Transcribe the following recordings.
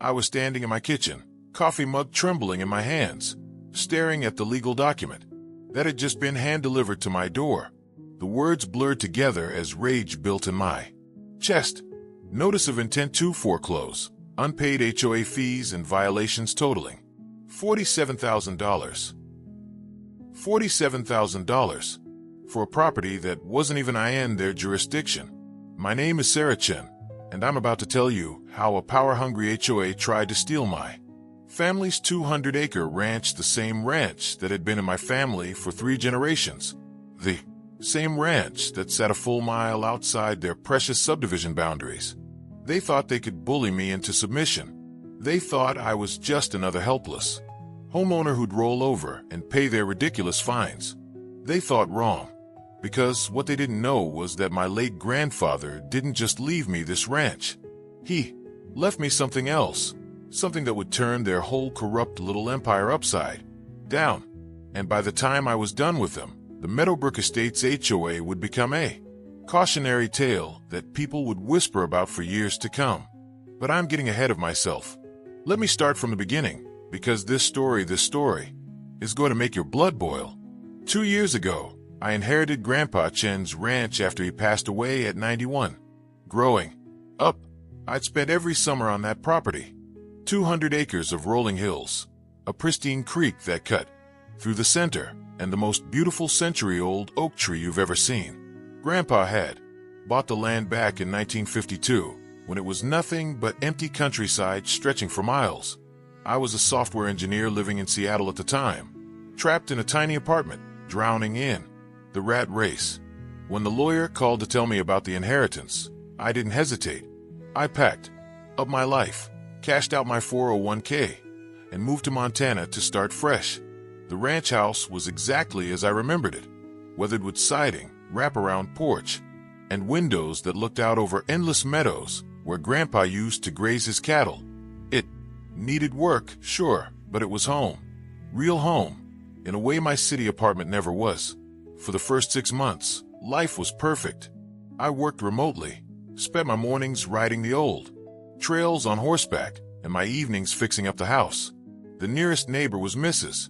I was standing in my kitchen, coffee mug trembling in my hands, staring at the legal document that had just been hand-delivered to my door. The words blurred together as rage built in my chest. Notice of intent to foreclose, unpaid HOA fees and violations totaling $47,000. $47,000 for a property that wasn't even in their jurisdiction. My name is Sarah Chen, and I'm about to tell you how a power-hungry HOA tried to steal my family's 200-acre ranch, the same ranch that had been in my family for 3 generations. The same ranch that sat a full mile outside their precious subdivision boundaries. They thought they could bully me into submission. They thought I was just another helpless homeowner who'd roll over and pay their ridiculous fines. They thought wrong, because what they didn't know was that my late grandfather didn't just leave me this ranch. He left me something else, something that would turn their whole corrupt little empire upside down. And by the time I was done with them, the Meadowbrook Estates HOA would become a cautionary tale that people would whisper about for years to come. But I'm getting ahead of myself. Let me start from the beginning, because this story is going to make your blood boil. 2 years ago, I inherited Grandpa Chen's ranch after he passed away at 91. Growing up, I'd spent every summer on that property. 200 acres of rolling hills, a pristine creek that cut through the center, and the most beautiful century-old oak tree you've ever seen. Grandpa had bought the land back in 1952, when it was nothing but empty countryside stretching for miles. I was a software engineer living in Seattle at the time, trapped in a tiny apartment, drowning in the rat race. When the lawyer called to tell me about the inheritance, I didn't hesitate. I packed up my life, cashed out my 401k, and moved to Montana to start fresh. The ranch house was exactly as I remembered it, weathered with siding, wraparound porch, and windows that looked out over endless meadows where Grandpa used to graze his cattle. It needed work, sure, but it was home. Real home, in a way my city apartment never was. For the first 6 months, life was perfect. I worked remotely, spent my mornings riding the old trails on horseback, and my evenings fixing up the house. The nearest neighbor was Mrs.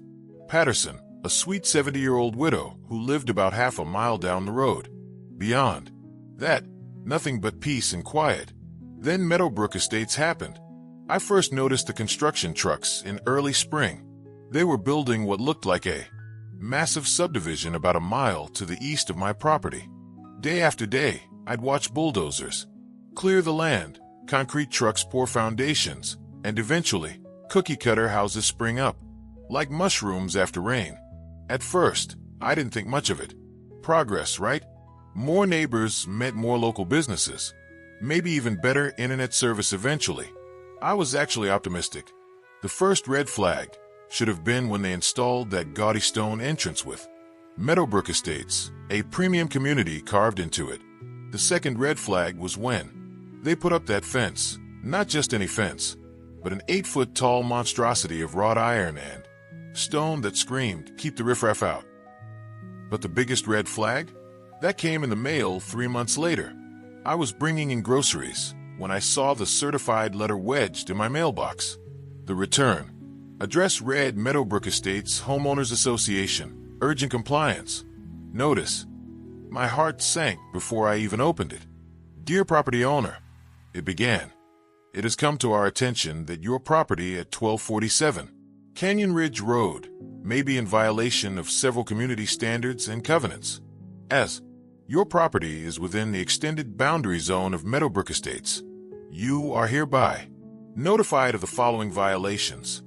Patterson, a sweet 70-year-old widow who lived about half a mile down the road. Beyond that, nothing but peace and quiet. Then Meadowbrook Estates happened. I first noticed the construction trucks in early spring. They were building what looked like a massive subdivision about a mile to the east of my property. Day after day, I'd watch bulldozers clear the land, concrete trucks pour foundations, and eventually, cookie-cutter houses spring up, like mushrooms after rain. At first, I didn't think much of it. Progress, right? More neighbors meant more local businesses. Maybe even better internet service eventually. I was actually optimistic. The first red flag should have been when they installed that gaudy stone entrance with Meadowbrook Estates, a premium community carved into it. The second red flag was when they put up that fence. Not just any fence, but an 8-foot-tall monstrosity of wrought iron and stone that screamed, "Keep the riffraff out." But the biggest red flag? That came in the mail 3 months later. I was bringing in groceries when I saw the certified letter wedged in my mailbox. The return address read Meadowbrook Estates Homeowners Association, urgent compliance. Notice. My heart sank before I even opened it. Dear property owner, it began. It has come to our attention that your property at 1247 Canyon Ridge Road may be in violation of several community standards and covenants. As your property is within the extended boundary zone of Meadowbrook Estates, you are hereby notified of the following violations.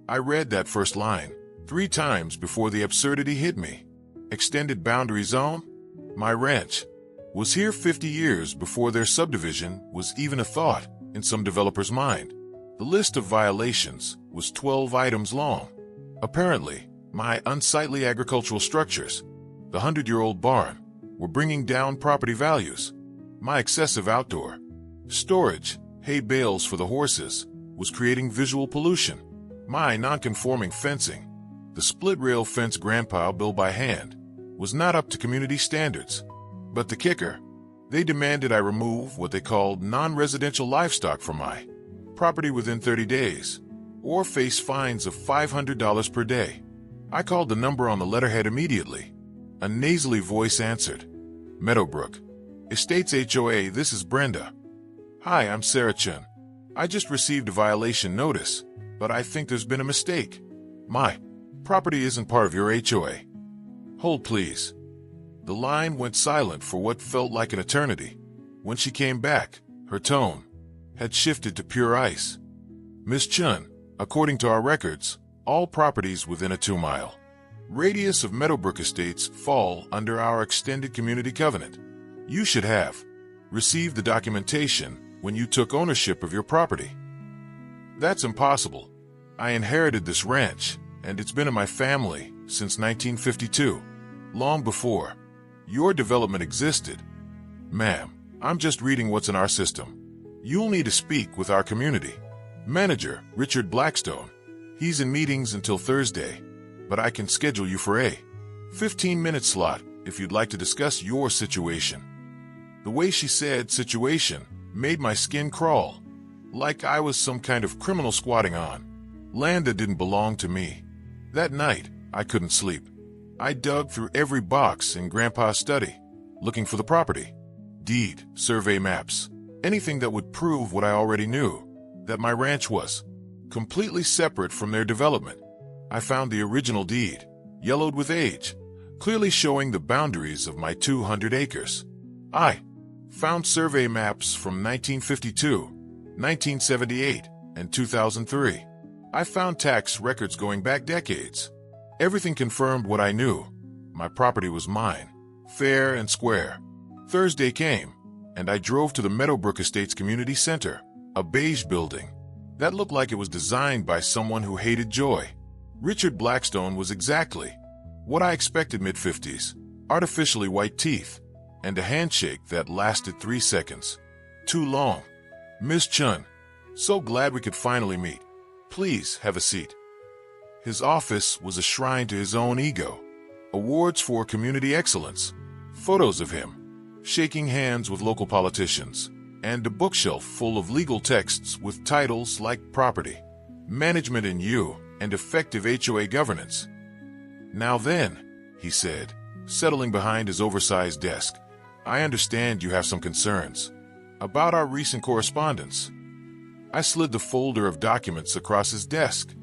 I read that first line 3 times before the absurdity hit me. Extended boundary zone? My ranch was here 50 years before their subdivision was even a thought in some developer's mind. The list of violations was 12 items long. Apparently, my unsightly agricultural structures, the 100-year-old barn, were bringing down property values. My excessive outdoor storage, hay bales for the horses, was creating visual pollution. My non-conforming fencing, the split-rail fence Grandpa built by hand, was not up to community standards. But the kicker, they demanded I remove what they called non-residential livestock from my property within 30 days, or face fines of $500 per day. I called the number on the letterhead immediately. A nasally voice answered. Meadowbrook Estates HOA, this is Brenda. Hi, I'm Sarah Chen. I just received a violation notice, but I think there's been a mistake. My property isn't part of your HOA. Hold, please. The line went silent for what felt like an eternity. When she came back, her tone had shifted to pure ice. Miss Chun, according to our records, all properties within a 2-mile radius of Meadowbrook Estates fall under our extended community covenant. You should have received the documentation when you took ownership of your property. That's impossible. I inherited this ranch, and it's been in my family since 1952, long before your development existed. Ma'am, I'm just reading what's in our system. You'll need to speak with our community manager, Richard Blackstone. He's in meetings until Thursday, but I can schedule you for a 15-minute slot if you'd like to discuss your situation. The way she said situation made my skin crawl, like I was some kind of criminal squatting on land that didn't belong to me. That night, I couldn't sleep. I dug through every box in Grandpa's study, looking for the property, deed, survey maps, anything that would prove what I already knew, that my ranch was completely separate from their development. I found the original deed, yellowed with age, clearly showing the boundaries of my 200 acres. I found survey maps from 1952, 1978, and 2003. I found tax records going back decades. Everything confirmed what I knew. My property was mine, fair and square. Thursday came, and I drove to the Meadowbrook Estates Community Center, a beige building that looked like it was designed by someone who hated joy. Richard Blackstone was exactly what I expected. Mid-50s, artificially white teeth, and a handshake that lasted 3 seconds. Too long. Miss Chun, so glad we could finally meet. Please have a seat. His office was a shrine to his own ego. Awards for community excellence, photos of him shaking hands with local politicians, and a bookshelf full of legal texts with titles like Property Management in You and Effective HOA Governance. Now then, he said, settling behind his oversized desk, I understand you have some concerns about our recent correspondence. I slid the folder of documents across his desk.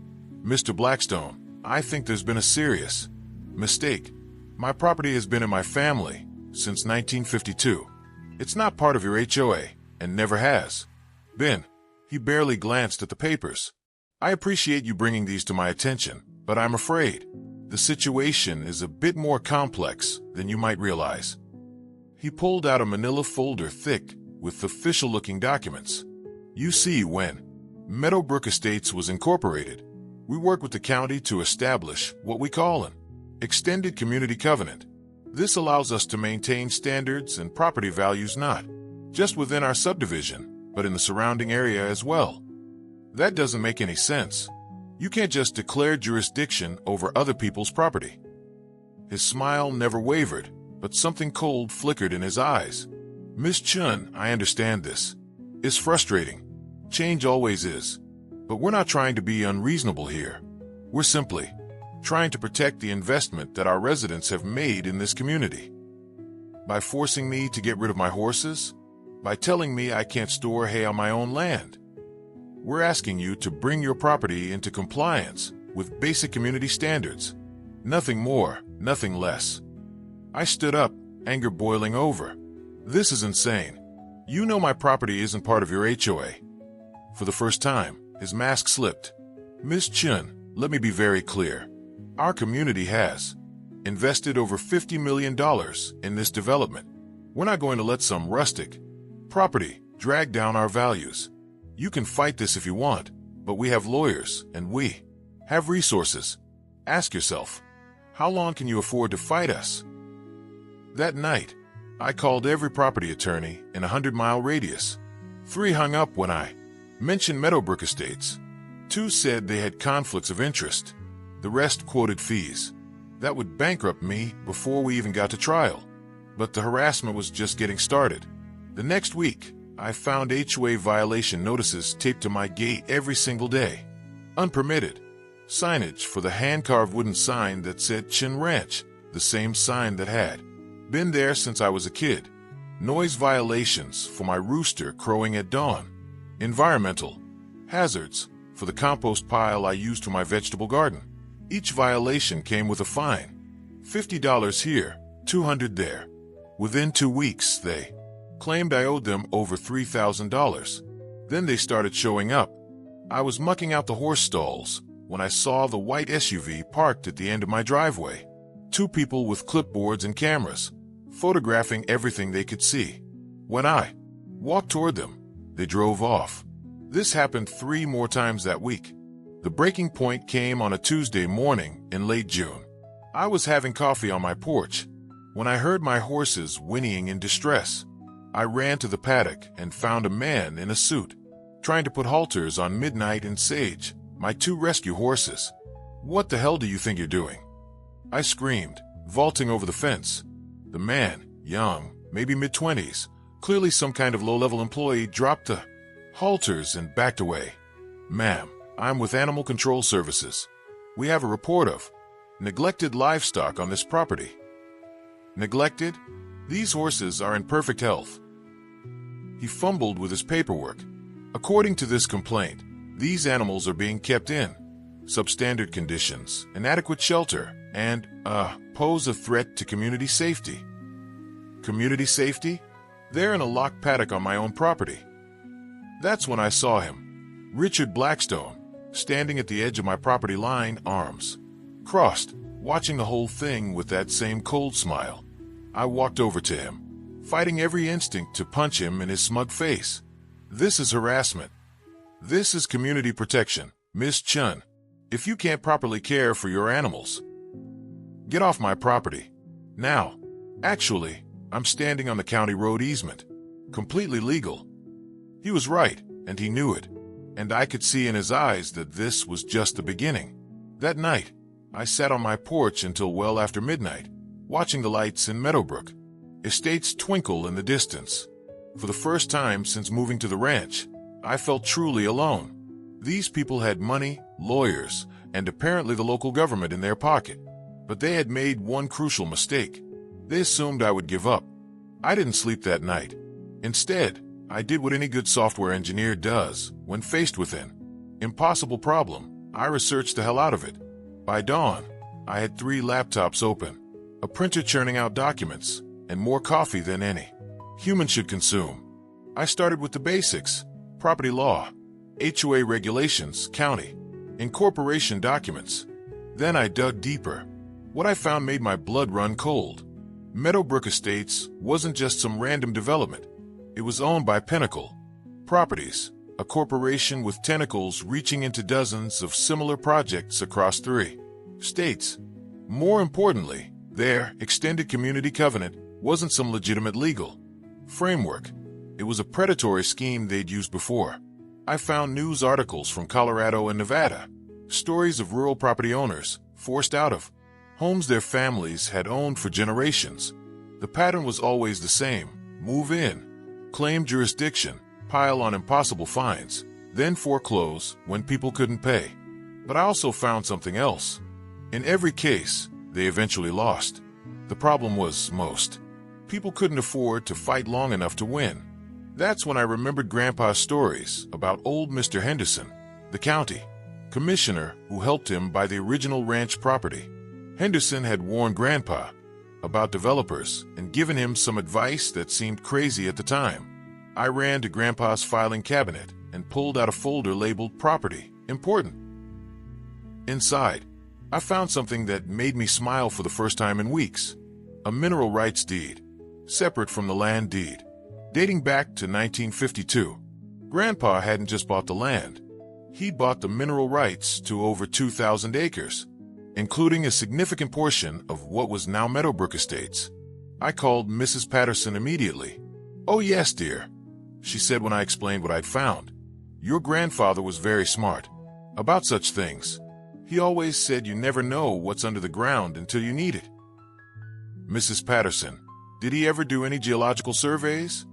Mr. Blackstone, I think there's been a serious mistake. My property has been in my family since 1952. It's not part of your HOA and never has been. He barely glanced at the papers. I appreciate you bringing these to my attention, but I'm afraid the situation is a bit more complex than you might realize. He pulled out a manila folder thick with official-looking documents. You see, when Meadowbrook Estates was incorporated, we worked with the county to establish what we call an extended community covenant. This allows us to maintain standards and property values not just within our subdivision, but in the surrounding area as well. That doesn't make any sense. You can't just declare jurisdiction over other people's property. His smile never wavered, but something cold flickered in his eyes. Miss Chun, I understand this. It's frustrating. Change always is. But we're not trying to be unreasonable here. We're simply trying to protect the investment that our residents have made in this community. By forcing me to get rid of my horses, by telling me I can't store hay on my own land, we're asking you to bring your property into compliance with basic community standards. Nothing more, nothing less. I stood up, anger boiling over. This is insane. You know my property isn't part of your HOA. For the first time, his mask slipped. Miss Chun, let me be very clear. Our community has invested over $50 million in this development. We're not going to let some rustic property drag down our values. You can fight this if you want, but we have lawyers and we have resources. Ask yourself, how long can you afford to fight us? That night, I called every property attorney in a 100-mile radius. 3 hung up when I mentioned Meadowbrook Estates. 2 said they had conflicts of interest. The rest quoted fees that would bankrupt me before we even got to trial. But the harassment was just getting started. The next week, I found HOA violation notices taped to my gate every single day. Unpermitted. Signage for the hand-carved wooden sign that said Chin Ranch, the same sign that had been there since I was a kid. Noise violations for my rooster crowing at dawn. Environmental hazards for the compost pile I used for my vegetable garden. Each violation came with a fine. $50 here, $200 there. Within 2 weeks, they claimed I owed them over $3,000. Then they started showing up. I was mucking out the horse stalls when I saw the white SUV parked at the end of my driveway. 2 people with clipboards and cameras, photographing everything they could see. When I walked toward them, they drove off. This happened 3 more times that week. The breaking point came on a Tuesday morning in late June. I was having coffee on my porch when I heard my horses whinnying in distress. I ran to the paddock and found a man in a suit, trying to put halters on Midnight and Sage, my 2 rescue horses. "What the hell do you think you're doing?" I screamed, vaulting over the fence. The man, young, maybe mid-20s, clearly some kind of low-level employee, dropped the halters and backed away. "Ma'am, I'm with Animal Control Services. We have a report of neglected livestock on this property." Neglected? These horses are in perfect health. He fumbled with his paperwork. According to this complaint, these animals are being kept in substandard conditions, inadequate shelter, and, pose a threat to community safety. Community safety? They're in a locked paddock on my own property. That's when I saw him, Richard Blackstone, standing at the edge of my property line, arms crossed, watching the whole thing with that same cold smile. I walked over to him, fighting every instinct to punch him in his smug face. "This is harassment. This is community protection, Miss Chun. If you can't properly care for your animals, get off my property. Now." Actually, I'm standing on the county road easement. Completely legal. He was right, and he knew it. And I could see in his eyes that this was just the beginning. That night, I sat on my porch until well after midnight, watching the lights in Meadowbrook Estates twinkle in the distance. For the first time since moving to the ranch, I felt truly alone. These people had money, lawyers, and apparently the local government in their pocket. But they had made one crucial mistake. They assumed I would give up. I didn't sleep that night. Instead, I did what any good software engineer does when faced with an impossible problem. I researched the hell out of it. By dawn, I had 3 laptops open, a printer churning out documents, and more coffee than any human should consume. I started with the basics: property law, HOA regulations, county, incorporation documents. Then I dug deeper. What I found made my blood run cold. Meadowbrook Estates wasn't just some random development. It was owned by Pinnacle Properties, a corporation with tentacles reaching into dozens of similar projects across 3 states. More importantly, their extended community covenant wasn't some legitimate legal framework. It was a predatory scheme they'd used before. I found news articles from Colorado and Nevada, stories of rural property owners forced out of homes their families had owned for generations. The pattern was always the same: move in, claim jurisdiction, pile on impossible fines, then foreclose when people couldn't pay. But I also found something else. In every case, they eventually lost. The problem was most people couldn't afford to fight long enough to win. That's when I remembered Grandpa's stories about old Mr. Henderson, the county commissioner who helped him buy the original ranch property. Henderson had warned Grandpa about developers and given him some advice that seemed crazy at the time. I ran to Grandpa's filing cabinet and pulled out a folder labeled Property Important. Inside, I found something that made me smile for the first time in weeks: a mineral rights deed, separate from the land deed, dating back to 1952. Grandpa hadn't just bought the land. He'd bought the mineral rights to over 2,000 acres, including a significant portion of what was now Meadowbrook Estates. I called Mrs. Patterson immediately. "Oh yes, dear," she said when I explained what I'd found. "Your grandfather was very smart about such things. He always said you never know what's under the ground until you need it." "Mrs. Patterson, did he ever do any geological surveys?"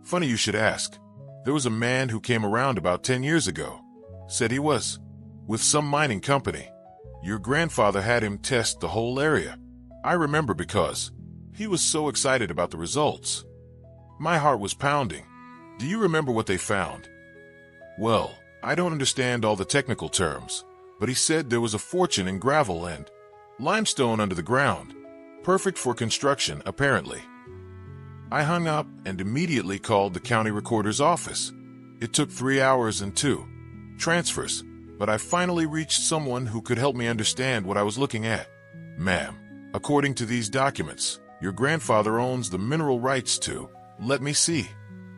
Funny you should ask. There was a man who came around about 10 years ago. Said he was with some mining company. Your grandfather had him test the whole area. I remember because he was so excited about the results. My heart was pounding. Do you remember what they found? Well, I don't understand all the technical terms, but he said there was a fortune in gravel and limestone under the ground. Perfect for construction, apparently. I hung up and immediately called the county recorder's office. It took 3 hours and 2 transfers, but I finally reached someone who could help me understand what I was looking at. Ma'am, according to these documents, your grandfather owns the mineral rights to, let me see.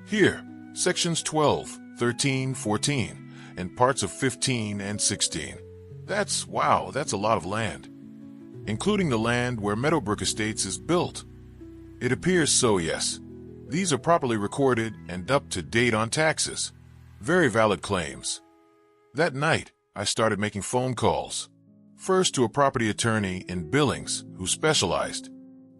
Here, sections 12, 13, 14, and parts of 15 and 16. That's a lot of land. Including the land where Meadowbrook Estates is built. It appears so, yes. These are properly recorded and up to date on taxes. Very valid claims. That night, I started making phone calls. First to a property attorney in Billings who specialized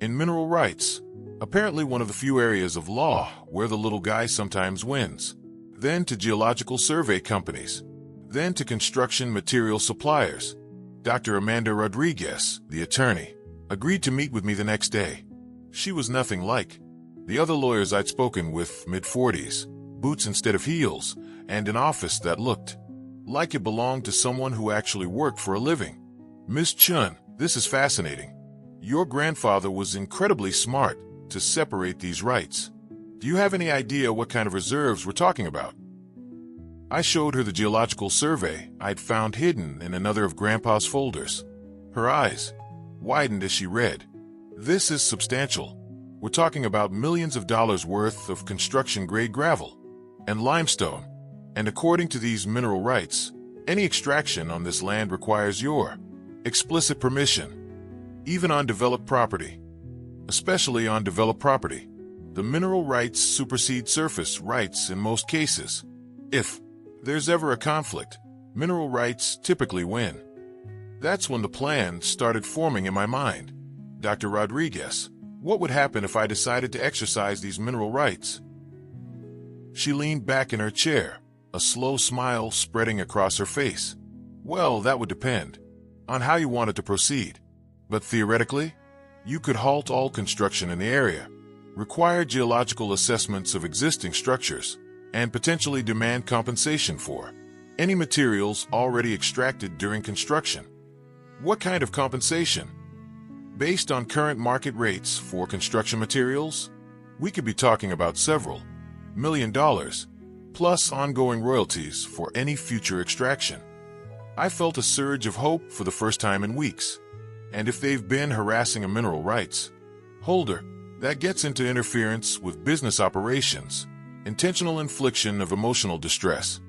in mineral rights, apparently one of the few areas of law where the little guy sometimes wins. Then to geological survey companies. Then to construction material suppliers. Dr. Amanda Rodriguez, the attorney, agreed to meet with me the next day. She was nothing like the other lawyers I'd spoken with, mid-40s, boots instead of heels, and an office that looked like it belonged to someone who actually worked for a living. Miss Chun, this is fascinating. Your grandfather was incredibly smart to separate these rights. Do you have any idea what kind of reserves we're talking about? I showed her the geological survey I'd found hidden in another of Grandpa's folders. Her eyes widened as she read. This is substantial. We're talking about millions of dollars worth of construction-grade gravel and limestone. And according to these mineral rights, any extraction on this land requires your explicit permission, even on developed property. Especially on developed property, the mineral rights supersede surface rights in most cases. If there's ever a conflict, mineral rights typically win. That's when the plan started forming in my mind. Dr. Rodriguez, what would happen if I decided to exercise these mineral rights? She leaned back in her chair, a slow smile spreading across her face. Well, that would depend on how you wanted to proceed. But theoretically, you could halt all construction in the area, require geological assessments of existing structures, and potentially demand compensation for any materials already extracted during construction. What kind of compensation? Based on current market rates for construction materials, we could be talking about several $1 million, plus ongoing royalties for any future extraction. I felt a surge of hope for the first time in weeks. And if they've been harassing a mineral rights holder, that gets into interference with business operations, intentional infliction of emotional distress,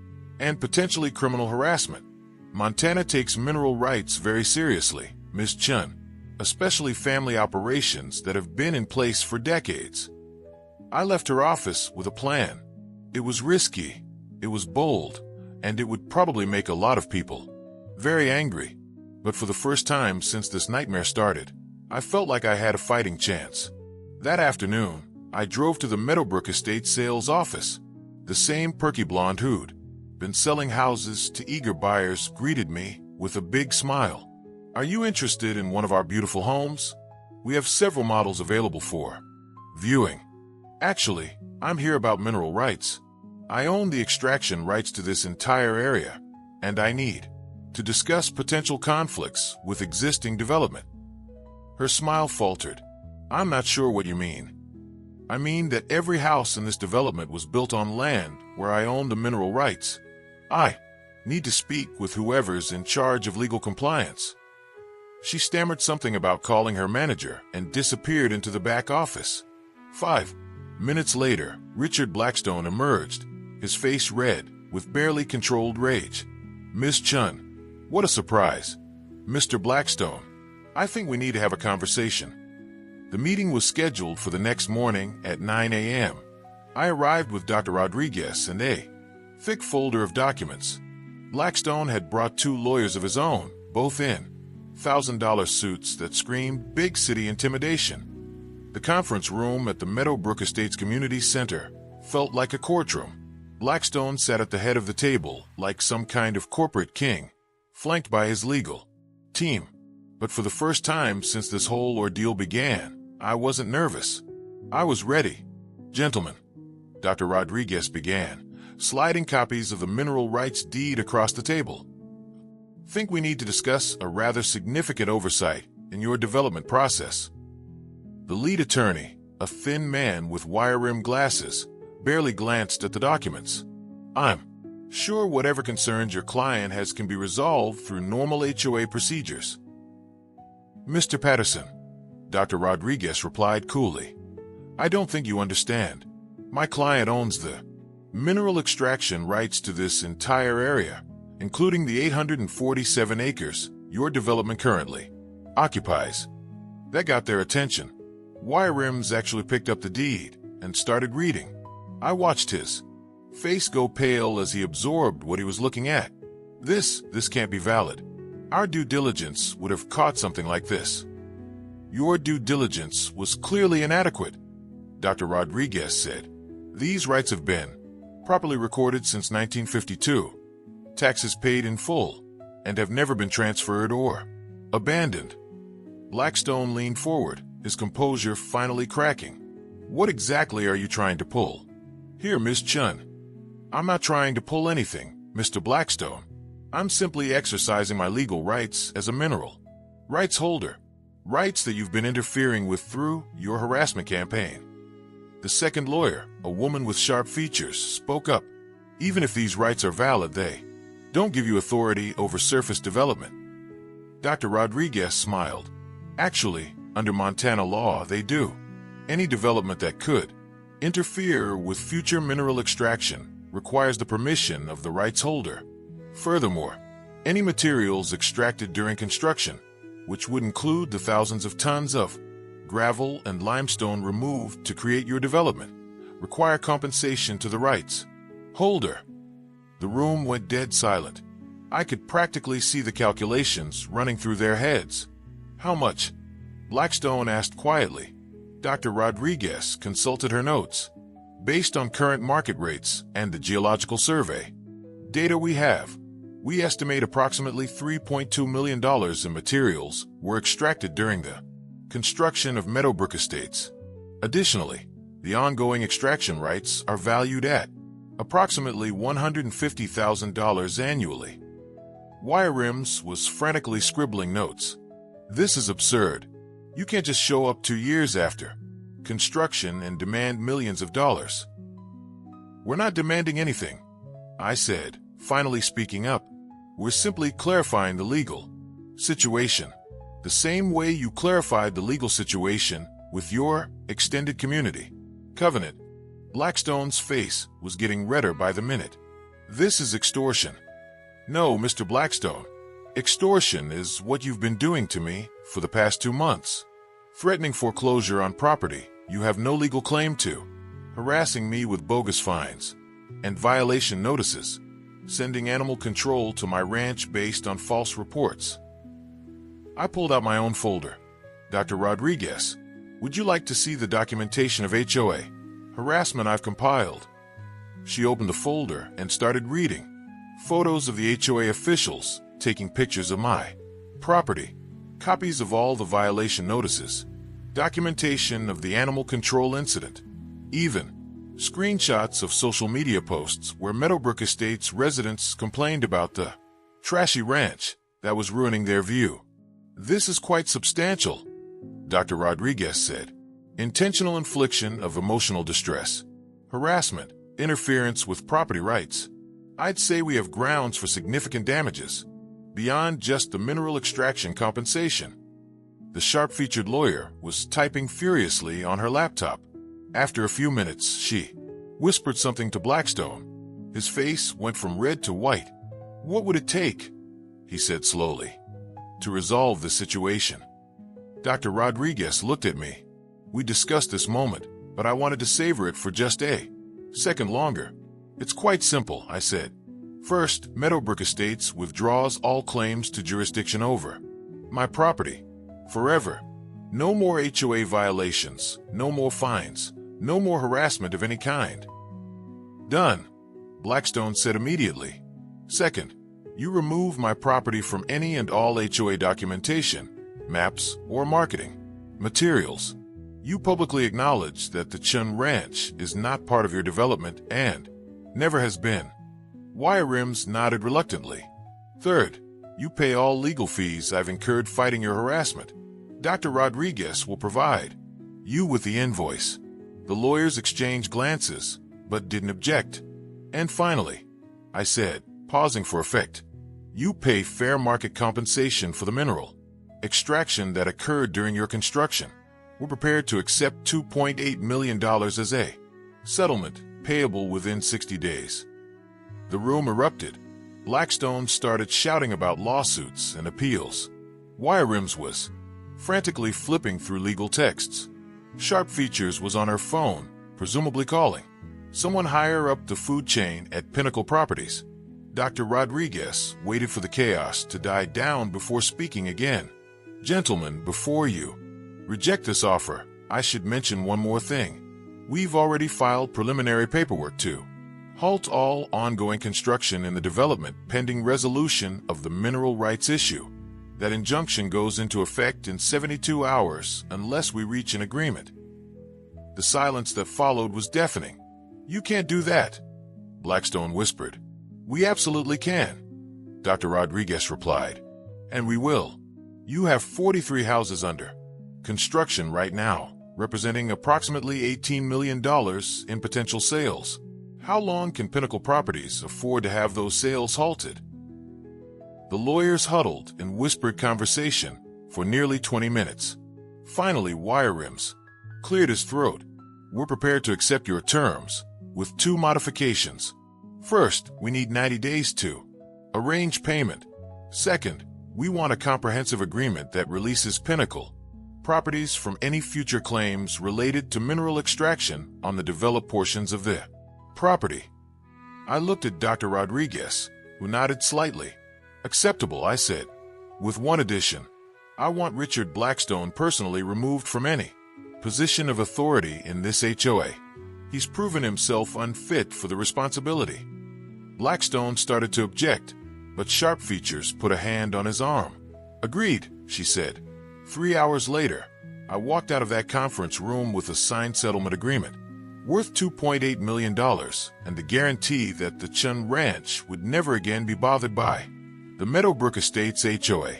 and potentially criminal harassment. Montana takes mineral rights very seriously, Ms. Chun, especially family operations that have been in place for decades. I left her office with a plan. It was risky, it was bold, and it would probably make a lot of people very angry. But for the first time since this nightmare started, I felt like I had a fighting chance. That afternoon, I drove to the Meadowbrook Estate sales office. The same perky blonde who'd been selling houses to eager buyers greeted me with a big smile. Are you interested in one of our beautiful homes? We have several models available for viewing. Actually, I'm here about mineral rights. I own the extraction rights to this entire area, and I need to discuss potential conflicts with existing development. Her smile faltered. I'm not sure what you mean. I mean that every house in this development was built on land where I own the mineral rights. I need to speak with whoever's in charge of legal compliance. She stammered something about calling her manager and disappeared into the back office. 5 minutes later, Richard Blackstone emerged, his face red, with barely controlled rage. Miss Chun, what a surprise. Mr. Blackstone, I think we need to have a conversation. The meeting was scheduled for the next morning at 9 a.m. I arrived with Dr. Rodriguez and a thick folder of documents. Blackstone had brought 2 lawyers of his own, both in $1,000 suits that screamed big city intimidation. The conference room at the Meadowbrook Estates Community Center felt like a courtroom. Blackstone sat at the head of the table like some kind of corporate king, flanked by his legal team. But for the first time since this whole ordeal began, I wasn't nervous. I was ready. "Gentlemen," Dr. Rodriguez began, sliding copies of the mineral rights deed across the table. "Think we need to discuss a rather significant oversight in your development process." The lead attorney, a thin man with wire-rimmed glasses, barely glanced at the documents. "I'm sure whatever concerns your client has can be resolved through normal HOA procedures." "Mr. Patterson," Dr. Rodriguez replied coolly, "I don't think you understand. My client owns the mineral extraction rights to this entire area, including the 847 acres your development currently occupies." That got their attention. Wire Rims actually picked up the deed and started reading. I watched his face go pale as he absorbed what he was looking at. This can't be valid. Our due diligence would have caught something like this." "Your due diligence was clearly inadequate," Dr. Rodriguez said. "These rights have been properly recorded since 1952, taxes paid in full, and have never been transferred or abandoned." Blackstone leaned forward, his composure finally cracking. "What exactly are you trying to pull here, Ms. Chun?" "I'm not trying to pull anything, Mr. Blackstone. I'm simply exercising my legal rights as a mineral rights holder, rights that you've been interfering with through your harassment campaign." The second lawyer, a woman with sharp features, spoke up. "Even if these rights are valid, they don't give you authority over surface development." Dr. Rodriguez smiled. "Actually, under Montana law, they do. Any development that could interfere with future mineral extraction requires the permission of the rights holder. Furthermore, any materials extracted during construction, which would include the thousands of tons of gravel and limestone removed to create your development, require compensation to the rights holder." The room went dead silent. I could practically see the calculations running through their heads. "How much?" Blackstone asked quietly. Dr. Rodriguez consulted her notes. "Based on current market rates and the geological survey data we have, we estimate approximately $3.2 million in materials were extracted during the construction of Meadowbrook Estates. Additionally, the ongoing extraction rights are valued at approximately $150,000 annually." Wire Rims was frantically scribbling notes. "This is absurd. You can't just show up 2 years after construction and demand millions of dollars." "We're not demanding anything," I said, finally speaking up. "We're simply clarifying the legal situation, the same way you clarified the legal situation with your extended community covenant." Blackstone's face was getting redder by the minute. "This is extortion." "No, Mr. Blackstone. Extortion is what you've been doing to me for the past 2 months. Threatening foreclosure on property you have no legal claim to, harassing me with bogus fines and violation notices, sending animal control to my ranch based on false reports." I pulled out my own folder. "Dr. Rodriguez, would you like to see the documentation of HOA harassment I've compiled?" She opened the folder and started reading. Photos of the HOA officials taking pictures of my property, copies of all the violation notices, documentation of the animal control incident, even screenshots of social media posts where Meadowbrook Estates residents complained about the trashy ranch that was ruining their view. "This is quite substantial," Dr. Rodriguez said. "Intentional infliction of emotional distress, harassment, interference with property rights. I'd say we have grounds for significant damages, beyond just the mineral extraction compensation." The sharp-featured lawyer was typing furiously on her laptop. After a few minutes, she whispered something to Blackstone. His face went from red to white. "What would it take," he said slowly, "to resolve the situation?" Dr. Rodriguez looked at me. We discussed this moment, but I wanted to savor it for just a second longer. "It's quite simple," I said. "First, Meadowbrook Estates withdraws all claims to jurisdiction over my property. Forever. No more HOA violations, no more fines, no more harassment of any kind. Done, Blackstone said immediately. Second, you remove my property from any and all HOA documentation, maps, or marketing materials. You publicly acknowledge that the Chun Ranch is not part of your development and never has been. Rims nodded reluctantly. Third, you pay all legal fees I've incurred fighting your harassment. Dr. Rodriguez will provide you with the invoice. The lawyers exchanged glances, but didn't object. And finally, I said, pausing for effect, you pay fair market compensation for the mineral extraction that occurred during your construction. We're prepared to accept $2.8 million as a settlement, payable within 60 days. The room erupted. Blackstone started shouting about lawsuits and appeals. Rims was frantically flipping through legal texts. Sharp Features was on her phone, presumably calling someone higher up the food chain at Pinnacle Properties. Dr. Rodriguez waited for the chaos to die down before speaking again. Gentlemen, before you reject this offer, I should mention one more thing. We've already filed preliminary paperwork to halt all ongoing construction in the development pending resolution of the mineral rights issue. That injunction goes into effect in 72 hours unless we reach an agreement. The silence that followed was deafening. You can't do that, Blackstone whispered. We absolutely can, Dr. Rodriguez replied. And we will. You have 43 houses under construction right now, representing approximately $18 million in potential sales. How long can Pinnacle Properties afford to have those sales halted? The lawyers huddled in whispered conversation for nearly 20 minutes. Finally, Rims cleared his throat. We're prepared to accept your terms, with 2 modifications. First, we need 90 days to arrange payment. Second, we want a comprehensive agreement that releases Pinnacle Properties from any future claims related to mineral extraction on the developed portions of the property. I looked at Dr. Rodriguez, who nodded slightly. Acceptable, I said. With one addition. I want Richard Blackstone personally removed from any position of authority in this HOA. He's proven himself unfit for the responsibility. Blackstone started to object, but Sharp Features put a hand on his arm. Agreed, she said. 3 hours later, I walked out of that conference room with a signed settlement agreement, worth $2.8 million, and the guarantee that the Chun Ranch would never again be bothered by the Meadowbrook Estates HOA.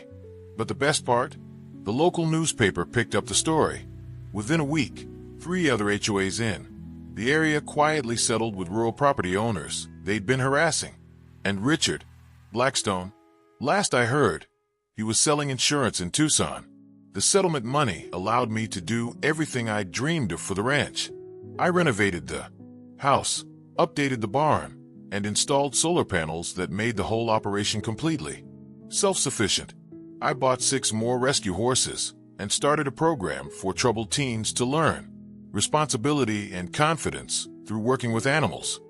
But the best part? The local newspaper picked up the story. Within a week, 3 other HOAs in the area quietly settled with rural property owners they'd been harassing. And Richard Blackstone, last I heard, he was selling insurance in Tucson. The settlement money allowed me to do everything I dreamed of for the ranch. I renovated the house, updated the barn, and installed solar panels that made the whole operation completely self-sufficient. I bought 6 more rescue horses and started a program for troubled teens to learn responsibility and confidence through working with animals.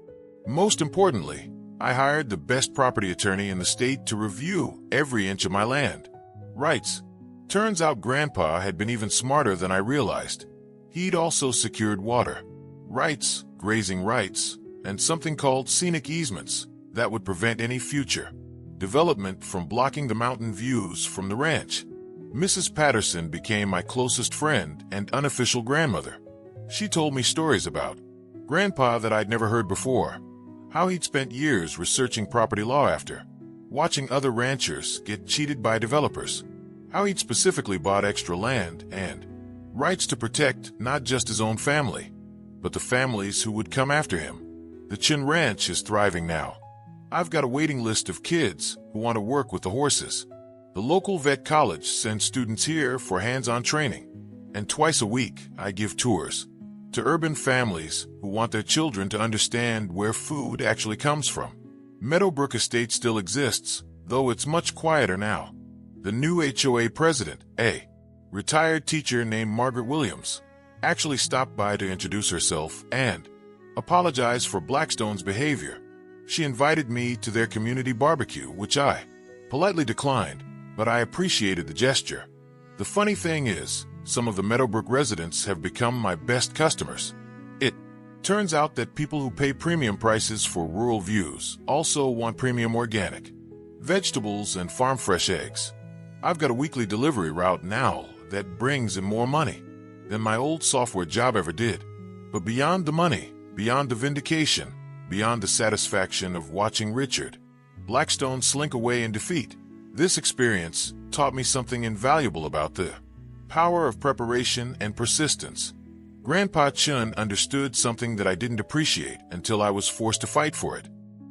Most importantly, I hired the best property attorney in the state to review every inch of my land rights. Turns out Grandpa had been even smarter than I realized. He'd also secured water rights, grazing rights, and something called scenic easements that would prevent any future development from blocking the mountain views from the ranch. Mrs. Patterson became my closest friend and unofficial grandmother. She told me stories about Grandpa that I'd never heard before, how he'd spent years researching property law after watching other ranchers get cheated by developers, how he'd specifically bought extra land and rights to protect not just his own family, but the families who would come after him. The Chun Ranch is thriving now. I've got a waiting list of kids who want to work with the horses. The local vet college sends students here for hands-on training, and twice a week I give tours to urban families who want their children to understand where food actually comes from. Meadowbrook Estate still exists, though it's much quieter now. The new HOA president, a retired teacher named Margaret Williams, actually stopped by to introduce herself and apologize for Blackstone's behavior. She invited me to their community barbecue, which I politely declined, but I appreciated the gesture. The funny thing is, some of the Meadowbrook residents have become my best customers. It Turns out that people who pay premium prices for rural views also want premium organic vegetables and farm fresh eggs. I've got a weekly delivery route now that brings in more money than my old software job ever did. But beyond the money, beyond the vindication, beyond the satisfaction of watching Richard Blackstone slink away in defeat, this experience taught me something invaluable about the power of preparation and persistence. Grandpa Chun understood something that I didn't appreciate until I was forced to fight for it.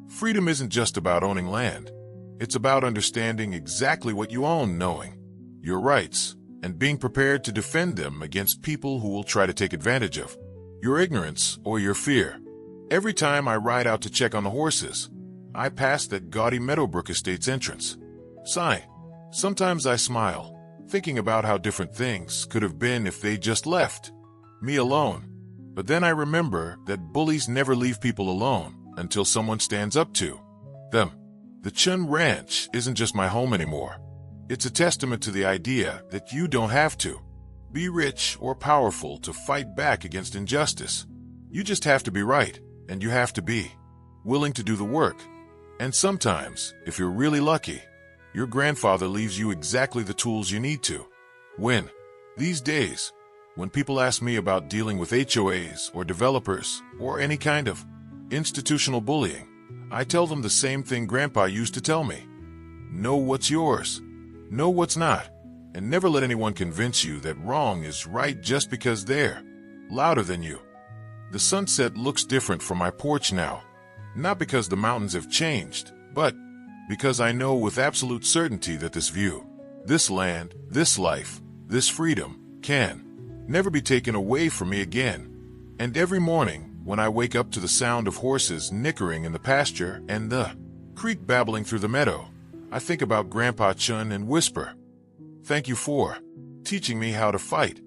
Freedom isn't just about owning land. It's about understanding exactly what you own, knowing your rights, and being prepared to defend them against people who will try to take advantage of your ignorance or your fear. Every time I ride out to check on the horses, I pass that gaudy Meadowbrook Estates entrance. Sometimes I smile, thinking about how different things could have been if they just left me alone. But then I remember that bullies never leave people alone until someone stands up to them. The Chun Ranch isn't just my home anymore. It's a testament to the idea that you don't have to be rich or powerful to fight back against injustice. You just have to be right, and you have to be willing to do the work. And sometimes, if you're really lucky, your grandfather leaves you exactly the tools you need to win. These days, when people ask me about dealing with HOAs or developers or any kind of institutional bullying, I tell them the same thing Grandpa used to tell me. Know what's yours, know what's not, and never let anyone convince you that wrong is right just because they're louder than you. The sunset looks different from my porch now, not because the mountains have changed, but because I know with absolute certainty that this view, this land, this life, this freedom can never be taken away from me again. And every morning, when I wake up to the sound of horses nickering in the pasture and the creek babbling through the meadow, I think about Grandpa Chun and whisper, "Thank you for teaching me how to fight."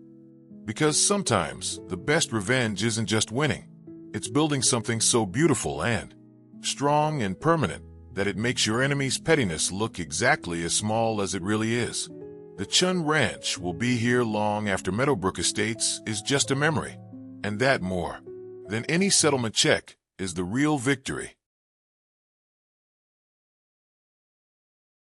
Because sometimes the best revenge isn't just winning. It's building something so beautiful and strong and permanent that it makes your enemy's pettiness look exactly as small as it really is. The Chun Ranch will be here long after Meadowbrook Estates is just a memory. And that, more than any settlement check, is the real victory.